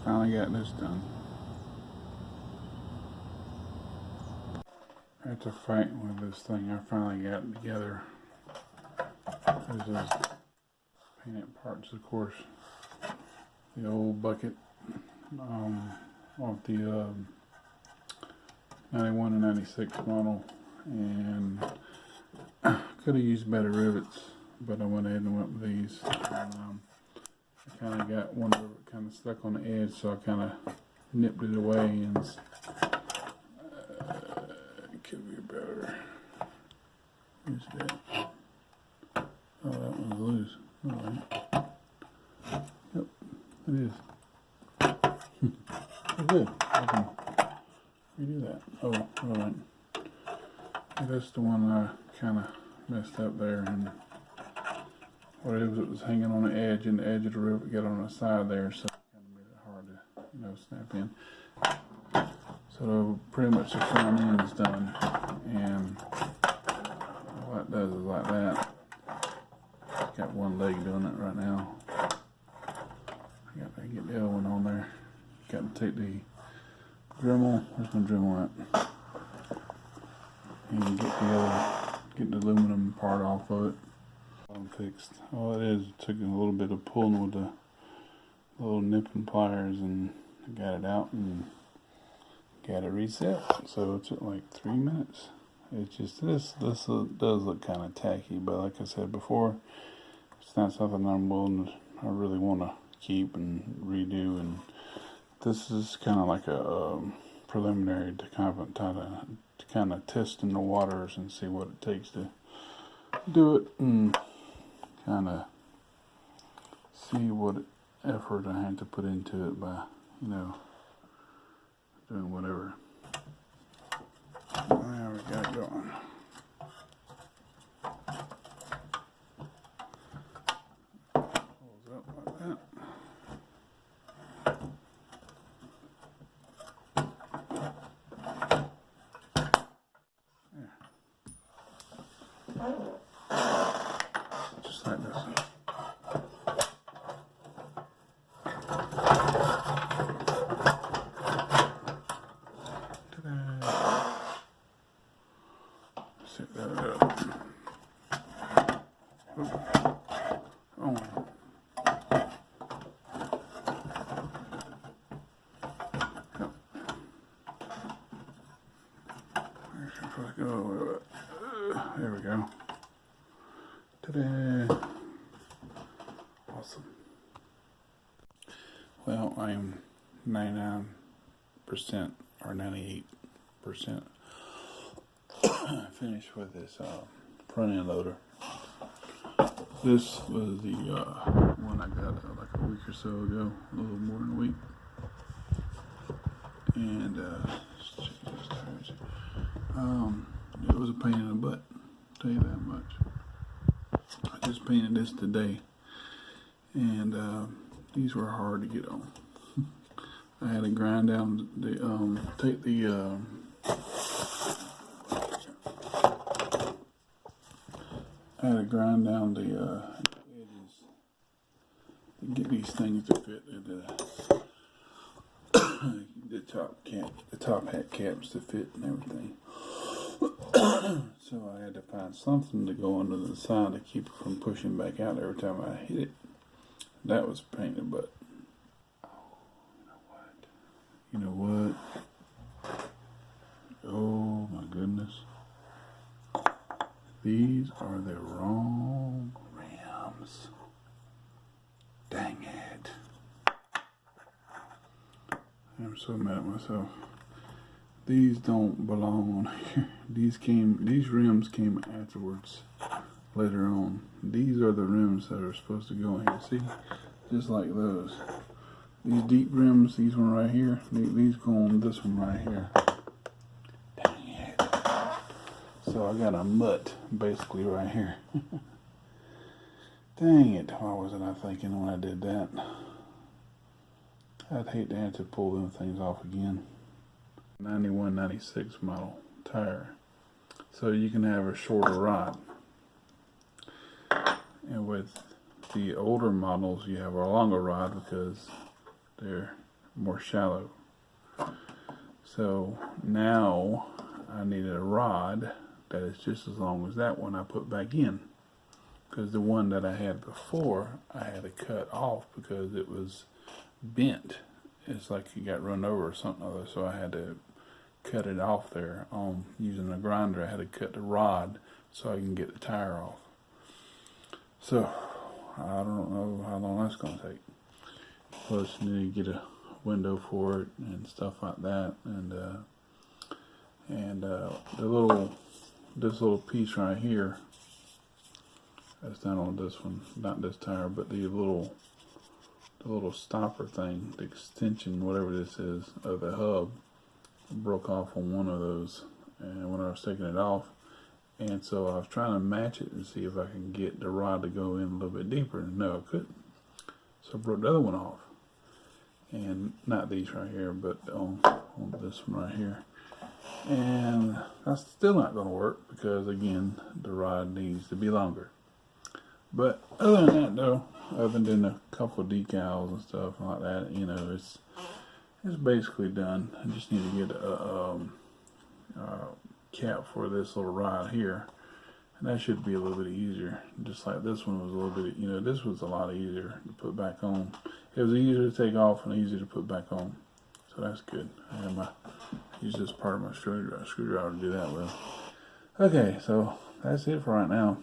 Finally got this done. After fighting with this thing, I finally got it together. There's those painted parts, of course. The old bucket off the 91 and 96 model, and could have used better rivets, but I went ahead and went with these. And, I kind of got one rivet kind of stuck on the edge, so I kind of nipped it away, and could be better. Where's that? Oh, that one's loose. Alright. Yep, it is. Oh, good. I can redo that. Oh, alright. That's the one I kind of messed up there, and what it was hanging on the edge, and the edge of the rivet got on the side there, so it kind of made it hard to, snap in. So pretty much the front end is done, and all it does is like that. Got one leg doing it right now. I got to get the other one on there. Got to take the Dremel. Where's my Dremel at? And get the aluminum part off of it. I'm fixed. All it is, it took a little bit of pulling with the little nip and pliers, and I got it out and got it reset. So it took like 3 minutes. It's just this does look kind of tacky, but like I said before, it's not something I really want to keep and redo. And this is kind of like a preliminary to kind of test in the waters and see what it takes to do it, and kind of see what effort I had to put into it by, doing whatever. There we got it going. Pulls up like that. Just like this. Set that up. Oh. There we go. Ta-da! Awesome. Well, I am 99% or 98% finished with this front end loader. This was the one I got like a week or so ago, a little more than a week. And it was a pain in the butt, I'll tell you that much. I just painted this today, and these were hard to get on. I had to grind down the edges to get these things to fit into the top hat caps to fit and everything. So I had to find something to go under the side to keep it from pushing back out every time I hit it. That was a pain in the butt. Oh, you know what? Oh my goodness. These are the wrong rims. Dang it. I'm so mad at myself. These don't belong on here. These rims came afterwards, later on. These are the rims that are supposed to go in here. See? Just like those. These deep rims, these one right here, these go on this one right here. Dang it. So I got a mutt basically right here. Dang it. Why wasn't I thinking when I did that? I'd hate to have to pull them things off again. 91, 96 model tire. So you can have a shorter rod. And with the older models, you have a longer rod because they're more shallow. So now I needed a rod that is just as long as that one I put back in, because the one that I had before I had to cut off because it was bent. It's like it got run over or something other, so I had to cut it off there using a grinder. I had to cut the rod so I can get the tire off. So I don't know how long that's going to take. Plus you need to get a window for it and stuff like that, and this little piece right here, that's not on this one, not this tire, but the little stopper thing, the extension, whatever this is, of the hub, broke off on one of those, and when I was taking it off, and so I was trying to match it and see if I can get the rod to go in a little bit deeper, and no, I couldn't. So I broke the other one off, and not these right here, but on this one right here, and that's still not going to work because again the rod needs to be longer. But other than that though, other than a couple of decals and stuff like that, you know, it's basically done. I just need to get a cap for this little rod here, and that should be a little bit easier. Just like this one was a little bit, you know, this was a lot easier to put back on. It was easier to take off and easier to put back on, so that's good. I have use this part of my screwdriver to do that with. Okay, so that's it for right now.